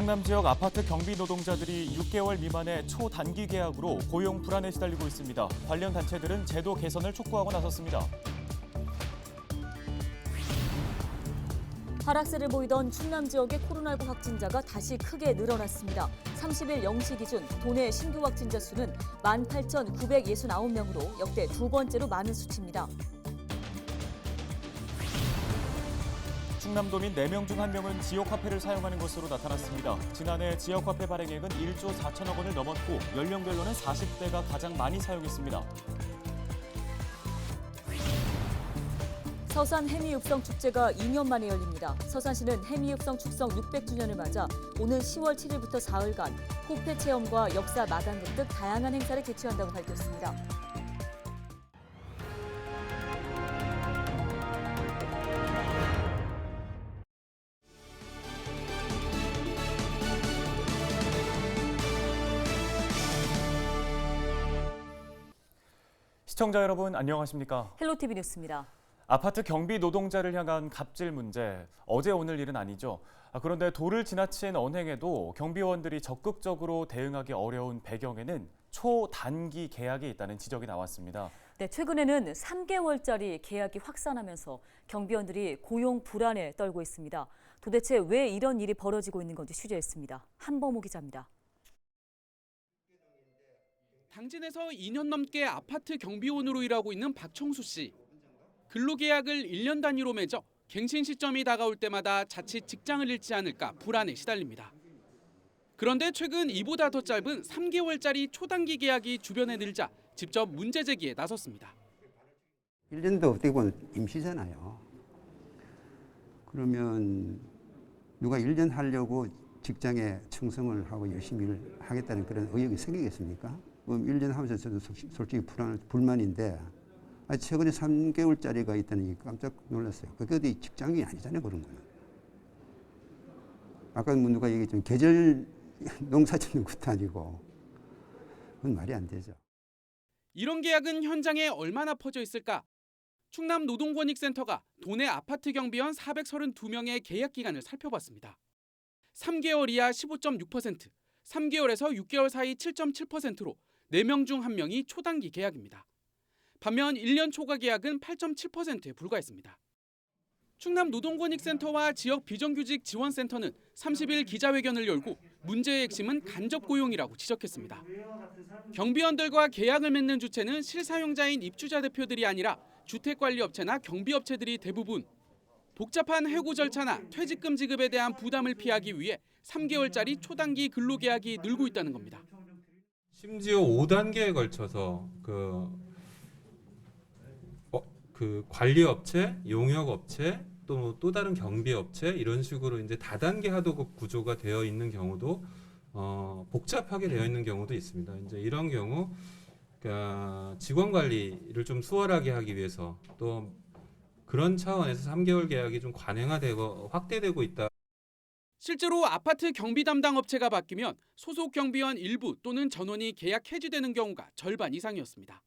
충남 지역 아파트 경비 노동자들이 6개월 미만의 초단기 계약으로 고용 불안에 시달리고 있습니다. 관련 단체들은 제도 개선을 촉구하고 나섰습니다. 하락세를 보이던 충남 지역의 코로나19 확진자가 다시 크게 늘어났습니다. 30일 0시 기준 도내 신규 확진자 수는 18,969명으로 역대 두 번째로 많은 수치입니다. 충남도민 4명 중 1명은 지역화폐를 사용하는 것으로 나타났습니다. 지난해 지역화폐 발행액은 1조 4천억 원을 넘었고 연령별로는 40대가 가장 많이 사용했습니다. 서산 해미육성 축제가 2년 만에 열립니다. 서산시는 해미육성 축성 600주년을 맞아 오는 10월 7일부터 사흘간 호패 체험과 역사 마당극 등 다양한 행사를 개최한다고 밝혔습니다. 시청자 여러분 안녕하십니까? 헬로티비 뉴스입니다. 아파트 경비 노동자를 향한 갑질 문제, 어제 오늘 일은 아니죠. 그런데 도를 지나친 언행에도 경비원들이 적극적으로 대응하기 어려운 배경에는 초단기 계약이 있다는 지적이 나왔습니다. 네, 최근에는 3개월짜리 계약이 확산하면서 경비원들이 고용 불안에 떨고 있습니다. 도대체 왜 이런 일이 벌어지고 있는 건지 취재했습니다. 한범호 기자입니다. 당진에서 2년 넘게 아파트 경비원으로 일하고 있는 박청수 씨. 근로계약을 1년 단위로 맺어 갱신 시점이 다가올 때마다 자칫 직장을 잃지 않을까 불안에 시달립니다. 그런데 최근 이보다 더 짧은 3개월짜리 초단기 계약이 주변에 늘자 직접 문제 제기에 나섰습니다. 1년도 어떻게 보면 임시잖아요. 그러면 누가 1년 하려고 직장에 충성을 하고 열심히 일을 하겠다는 그런 의욕이 생기겠습니까? 1년 하면서 저도 솔직히 불만인데 최근에 3개월짜리가 있다니 깜짝 놀랐어요. 그게 어디 직장이 아니잖아요, 그런 거는. 아까 누가 얘기했지만 계절 농사 짓는 것도 아니고 그건 말이 안 되죠. 이런 계약은 현장에 얼마나 퍼져 있을까? 충남 노동권익센터가 도내 아파트 경비원 432명의 계약 기간을 살펴봤습니다. 3개월 이하 15.6%, 3개월에서 6개월 사이 7.7%로 4명 중 1명이 초단기 계약입니다. 반면 1년 초과 계약은 8.7%에 불과했습니다. 충남 노동권익센터와 지역 비정규직 지원센터는 30일 기자회견을 열고 문제의 핵심은 간접 고용이라고 지적했습니다. 경비원들과 계약을 맺는 주체는 실사용자인 입주자 대표들이 아니라 주택관리업체나 경비업체들이 대부분. 복잡한 해고 절차나 퇴직금 지급에 대한 부담을 피하기 위해 3개월짜리 초단기 근로계약이 늘고 있다는 겁니다. 심지어 5단계에 걸쳐서 그 관리업체, 용역업체, 또 다른 경비업체 이런 식으로 이제 다단계 하도급 구조가 되어 있는 경우도 복잡하게 되어 있는 경우도 있습니다. 이제 이런 경우 그러니까 직원 관리를 좀 수월하게 하기 위해서 또 그런 차원에서 3개월 계약이 좀 관행화되고 확대되고 있다. 실제로 아파트 경비 담당 업체가 바뀌면 소속 경비원 일부 또는 전원이 계약 해지되는 경우가 절반 이상이었습니다.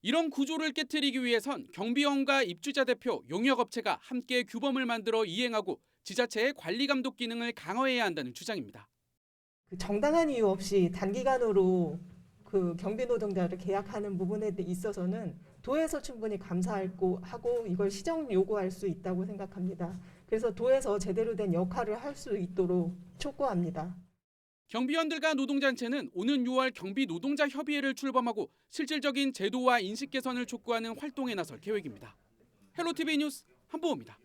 이런 구조를 깨트리기 위해선 경비원과 입주자 대표, 용역업체가 함께 규범을 만들어 이행하고 지자체의 관리 감독 기능을 강화해야 한다는 주장입니다. 정당한 이유 없이 단기간으로 그 경비 노동자를 계약하는 부분에 있어서는 도에서 충분히 감사하고 이걸 시정 요구할 수 있다고 생각합니다. 그래서 도에서 제대로 된 역할을 할 수 있도록 촉구합니다. 경비원들과 노동단체는 오는 6월 경비 노동자 협의회를 출범하고 실질적인 제도와 인식 개선을 촉구하는 활동에 나설 계획입니다. 헬로티비 뉴스 한보호입니다.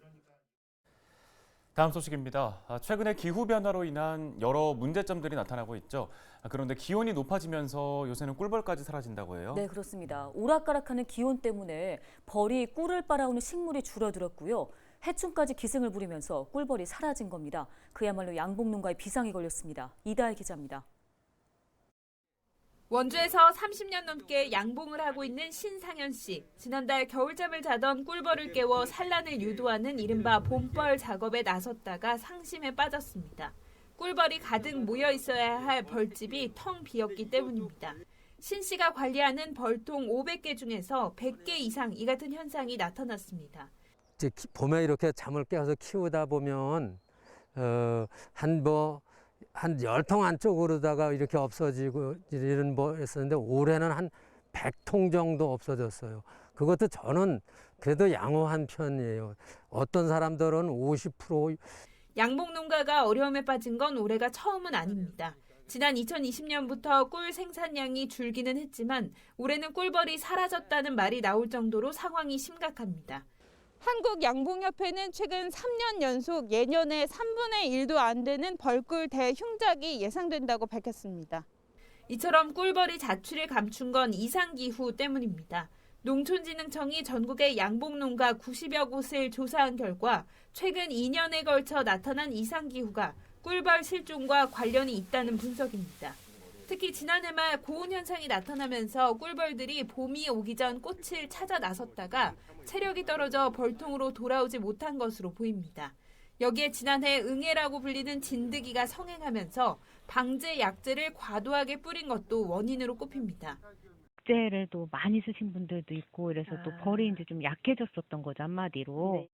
다음 소식입니다. 최근에 기후변화로 인한 여러 문제점들이 나타나고 있죠. 그런데 기온이 높아지면서 요새는 꿀벌까지 사라진다고 해요. 네, 그렇습니다. 오락가락하는 기온 때문에 벌이 꿀을 빨아오는 식물이 줄어들었고요. 해충까지 기승을 부리면서 꿀벌이 사라진 겁니다. 그야말로 양봉농가에 비상이 걸렸습니다. 이다혜 기자입니다. 원주에서 30년 넘게 양봉을 하고 있는 신상현 씨. 지난달 겨울잠을 자던 꿀벌을 깨워 산란을 유도하는 이른바 봄벌 작업에 나섰다가 상심에 빠졌습니다. 꿀벌이 가득 모여 있어야 할 벌집이 텅 비었기 때문입니다. 신 씨가 관리하는 벌통 500개 중에서 100개 이상 이 같은 현상이 나타났습니다. 이제 봄에 이렇게 잠을 깨서 키우다 보면 한 한 10통 안쪽으로다가 이렇게 없어지고 이런 뭐 했었는데 올해는 한 100통 정도 없어졌어요. 그것도 저는 그래도 양호한 편이에요. 어떤 사람들은 50%. 양봉 농가가 어려움에 빠진 건 올해가 처음은 아닙니다. 지난 2020년부터 꿀 생산량이 줄기는 했지만 올해는 꿀벌이 사라졌다는 말이 나올 정도로 상황이 심각합니다. 한국양봉협회는 최근 3년 연속 예년의 3분의 1도 안 되는 벌꿀 대흉작이 예상된다고 밝혔습니다. 이처럼 꿀벌이 자취를 감춘 건 이상기후 때문입니다. 농촌진흥청이 전국의 양봉농가 90여 곳을 조사한 결과 최근 2년에 걸쳐 나타난 이상기후가 꿀벌 실종과 관련이 있다는 분석입니다. 특히 지난해 말 고온 현상이 나타나면서 꿀벌들이 봄이 오기 전 꽃을 찾아 나섰다가 체력이 떨어져 벌통으로 돌아오지 못한 것으로 보입니다. 여기에 지난해 응애라고 불리는 진드기가 성행하면서 방제 약재를 과도하게 뿌린 것도 원인으로 꼽힙니다. 약재를 또 많이 쓰신 분들도 있고 이래서 또 벌이 이제 좀 약해졌었던 거죠, 한마디로. 네.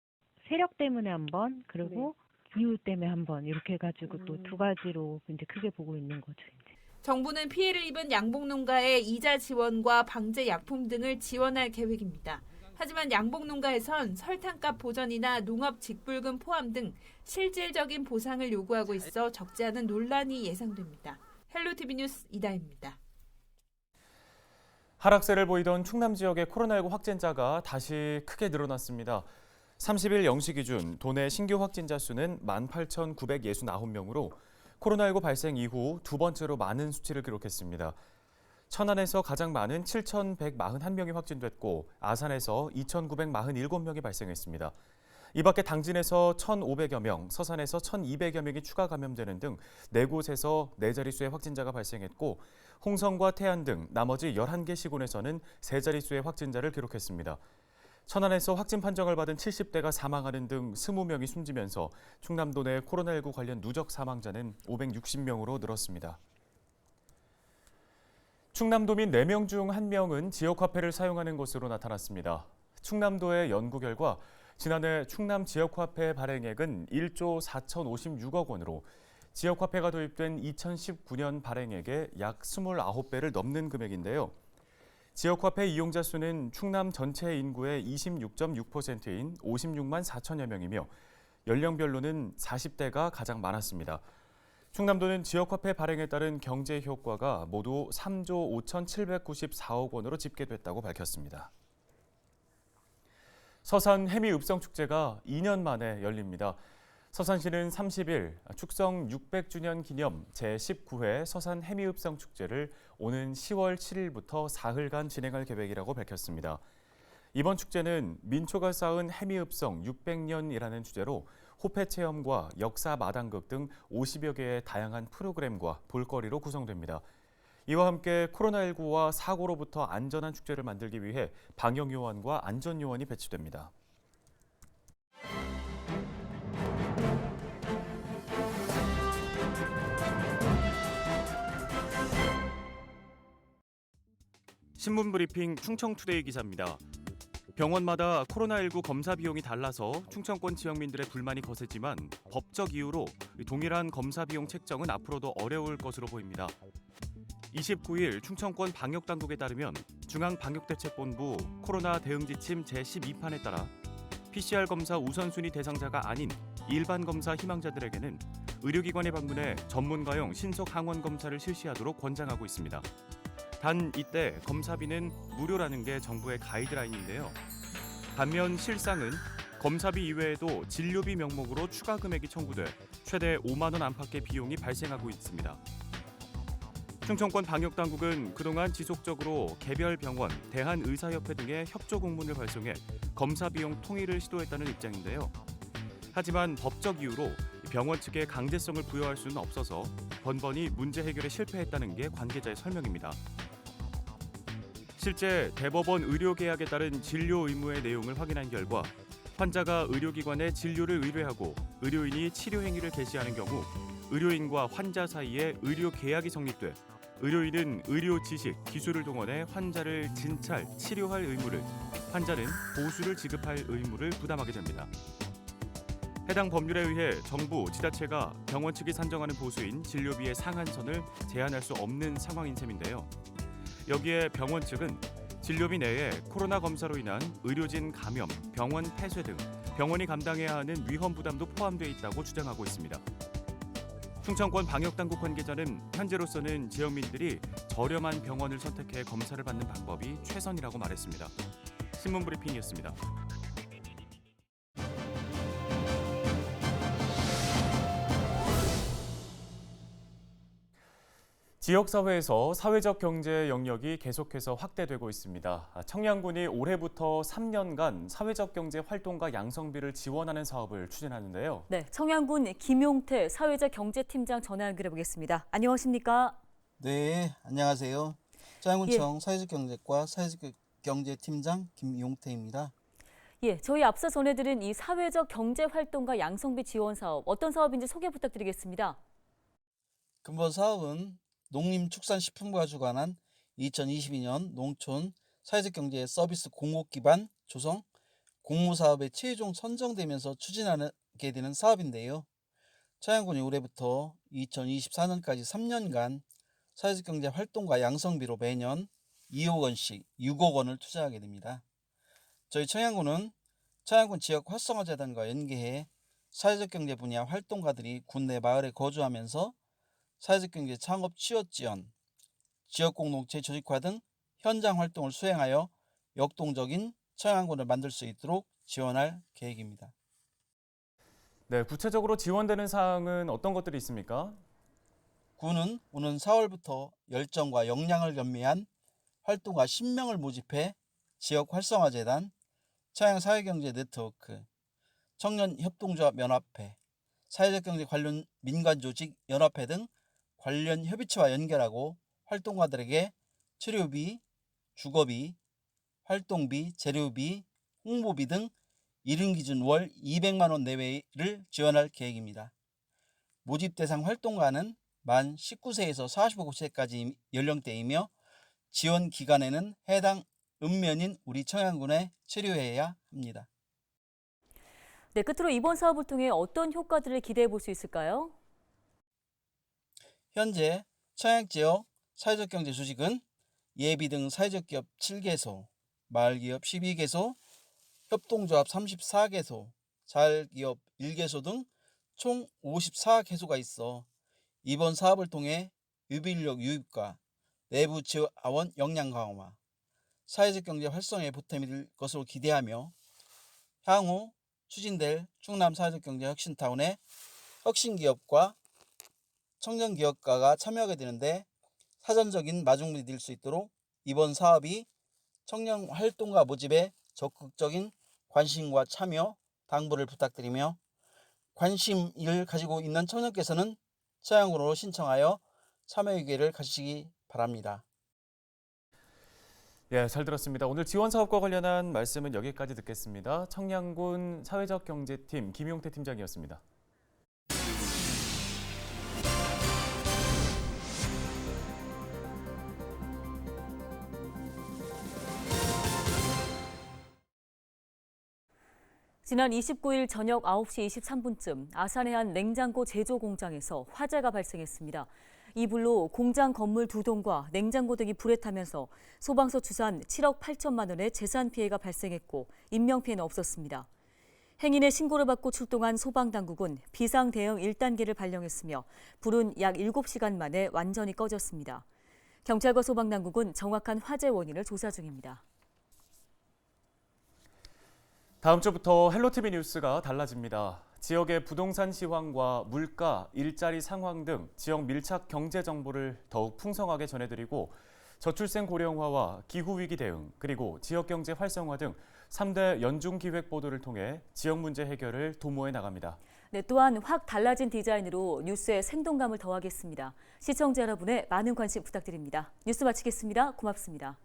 세력 때문에 한 번, 그리고 기후 때문에 한 번 이렇게 해가지고 또 두 가지로 이제 크게 보고 있는 거죠. 이제. 정부는 피해를 입은 양봉농가에 이자 지원과 방제 약품 등을 지원할 계획입니다. 하지만 양봉농가에선 설탕값 보전이나 농업 직불금 포함 등 실질적인 보상을 요구하고 있어 적지 않은 논란이 예상됩니다. 헬로티비 뉴스 이다혜입니다. 하락세를 보이던 충남 지역의 코로나19 확진자가 다시 크게 늘어났습니다. 30일 0시 기준 도내 신규 확진자 수는 18,969명으로 코로나19 발생 이후 두 번째로 많은 수치를 기록했습니다. 천안에서 가장 많은 7,141명이 확진됐고 아산에서 2,947명이 발생했습니다. 이 밖에 당진에서 1,500여 명, 서산에서 1,200여 명이 추가 감염되는 등 4곳에서 4자릿수의 확진자가 발생했고 홍성과 태안 등 나머지 11개 시군에서는 3자릿수의 확진자를 기록했습니다. 천안에서 확진 판정을 받은 70대가 사망하는 등 20명이 숨지면서 충남도 내 코로나19 관련 누적 사망자는 560명으로 늘었습니다. 충남도민 4명 중 1명은 지역화폐를 사용하는 것으로 나타났습니다. 충남도의 연구 결과 지난해 충남 지역화폐 발행액은 1조 4,056억 원으로 지역화폐가 도입된 2019년 발행액의 약 29배를 넘는 금액인데요. 지역화폐 이용자 수는 충남 전체 인구의 26.6%인 56만 4천여 명이며 연령별로는 40대가 가장 많았습니다. 충남도는 지역화폐 발행에 따른 경제 효과가 모두 3조 5,794억 원으로 집계됐다고 밝혔습니다. 서산 해미읍성축제가 2년 만에 열립니다. 서산시는 30일 축성 600주년 기념 제19회 서산 해미읍성축제를 오는 10월 7일부터 사흘간 진행할 계획이라고 밝혔습니다. 이번 축제는 민초가 쌓은 해미읍성 600년이라는 주제로 호패 체험과 역사 마당극 등 50여 개의 다양한 프로그램과 볼거리로 구성됩니다. 이와 함께 코로나19와 사고로부터 안전한 축제를 만들기 위해 방역요원과 안전요원이 배치됩니다. 신문브리핑 충청투데이 기자입니다. 병원마다 코로나19 검사 비용이 달라서 충청권 지역민들의 불만이 거세지만 법적 이유로 동일한 검사 비용 책정은 앞으로도 어려울 것으로 보입니다. 29일 충청권 방역당국에 따르면 중앙방역대책본부 코로나 대응지침 제12판에 따라 PCR 검사 우선순위 대상자가 아닌 일반 검사 희망자들에게는 의료기관에 방문해 전문가용 신속 항원 검사를 실시하도록 권장하고 있습니다. 단 이때 검사비는 무료라는 게 정부의 가이드라인인데요. 반면 실상은 검사비 이외에도 진료비 명목으로 추가 금액이 청구돼 최대 5만 원 안팎의 비용이 발생하고 있습니다. 충청권 방역당국은 그동안 지속적으로 개별 병원, 대한의사협회 등의 협조 공문을 발송해 검사 비용 통일을 시도했다는 입장인데요. 하지만 법적 이유로 병원 측에 강제성을 부여할 수는 없어서 번번이 문제 해결에 실패했다는 게 관계자의 설명입니다. 실제 대법원 의료계약에 따른 진료 의무의 내용을 확인한 결과 환자가 의료기관에 진료를 의뢰하고 의료인이 치료 행위를 개시하는 경우 의료인과 환자 사이에 의료계약이 성립돼 의료인은 의료 지식, 기술을 동원해 환자를 진찰, 치료할 의무를, 환자는 보수를 지급할 의무를 부담하게 됩니다. 해당 법률에 의해 정부, 지자체가 병원 측이 산정하는 보수인 진료비의 상한선을 제한할 수 없는 상황인 셈인데요. 여기에 병원 측은 진료비 내에 코로나 검사로 인한 의료진 감염, 병원 폐쇄 등 병원이 감당해야 하는 위험 부담도 포함되어 있다고 주장하고 있습니다. 충청권 방역당국 관계자는 현재로서는 지역민들이 저렴한 병원을 선택해 검사를 받는 방법이 최선이라고 말했습니다. 신문브리핑이었습니다. 지역사회에서 사회적 경제 영역이 계속해서 확대되고 있습니다. 청양군이 올해부터 3년간 사회적 경제 활동가 양성비를 지원하는 사업을 추진하는데요. 네, 청양군 김용태 사회적 경제팀장 전화 연결해 보겠습니다. 안녕하십니까? 네, 안녕하세요. 청양군청 사회적 경제팀장 김용태입니다. 예, 저희 앞서 전해드린 이 사회적 경제 활동가 양성비 지원 사업 어떤 사업인지 소개 부탁드리겠습니다. 근본 사업은 농림축산식품부가 주관한 2022년 농촌 사회적 경제 서비스 공급 기반 조성 공모사업에 최종 선정되면서 추진하게 되는 사업인데요. 청양군이 올해부터 2024년까지 3년간 사회적 경제 활동가 양성비로 매년 2억 원씩 6억 원을 투자하게 됩니다. 저희 청양군은 청양군 지역 활성화재단과 연계해 사회적 경제 분야 활동가들이 군 내 마을에 거주하면서 사회적 경제 창업 취업 지원, 지역 공동체 조직화 등 현장 활동을 수행하여 역동적인 청양군을 만들 수 있도록 지원할 계획입니다. 네, 구체적으로 지원되는 사항은 어떤 것들이 있습니까? 군은 오는 4월부터 열정과 역량을 겸비한 활동가 10명을 모집해 지역 활성화재단, 청양사회경제 네트워크, 청년협동조합 연합회, 사회적 경제 관련 민간조직 연합회 등 관련 협의체와 연결하고 활동가들에게 치료비, 주거비, 활동비, 재료비, 홍보비 등 1인 기준 월 200만 원 내외를 지원할 계획입니다. 모집 대상 활동가는 만 19세에서 45세까지 연령대이며 지원 기간에는 해당 읍면인 우리 청양군에 체류해야 합니다. 네, 끝으로 이번 사업을 통해 어떤 효과들을 기대해 볼 수 있을까요? 현재 청양지역 사회적 경제 조직은 예비 등 사회적 기업 7개소, 마을기업 12개소, 협동조합 34개소, 자활기업 1개소 등 총 54개소가 있어 이번 사업을 통해 유비인력 유입과 내부 지원 역량 강화, 사회적 경제 활성화에 보탬이 될 것으로 기대하며 향후 추진될 충남 사회적 경제 혁신타운의 혁신기업과 청년기업가가 참여하게 되는데 사전적인 마중물이 될 수 있도록 이번 사업이 청년 활동가 모집에 적극적인 관심과 참여 당부를 부탁드리며 관심을 가지고 있는 청년께서는 청양군으로 신청하여 참여 기회를 가지시기 바랍니다. 예, 잘 들었습니다. 오늘 지원 사업과 관련한 말씀은 여기까지 듣겠습니다. 청양군 사회적 경제팀 김용태 팀장이었습니다. 지난 29일 저녁 9시 23분쯤 아산의 한 냉장고 제조 공장에서 화재가 발생했습니다. 이 불로 공장 건물 2동과 냉장고 등이 불에 타면서 소방서 추산 7억 8천만 원의 재산 피해가 발생했고 인명피해는 없었습니다. 행인의 신고를 받고 출동한 소방당국은 비상대응 1단계를 발령했으며 불은 약 7시간 만에 완전히 꺼졌습니다. 경찰과 소방당국은 정확한 화재 원인을 조사 중입니다. 다음 주부터 헬로티비 뉴스가 달라집니다. 지역의 부동산 시황과 물가, 일자리 상황 등 지역 밀착 경제 정보를 더욱 풍성하게 전해드리고 저출생 고령화와 기후위기 대응, 그리고 지역 경제 활성화 등 3대 연중 기획 보도를 통해 지역 문제 해결을 도모해 나갑니다. 네, 또한 확 달라진 디자인으로 뉴스의 생동감을 더하겠습니다. 시청자 여러분의 많은 관심 부탁드립니다. 뉴스 마치겠습니다. 고맙습니다.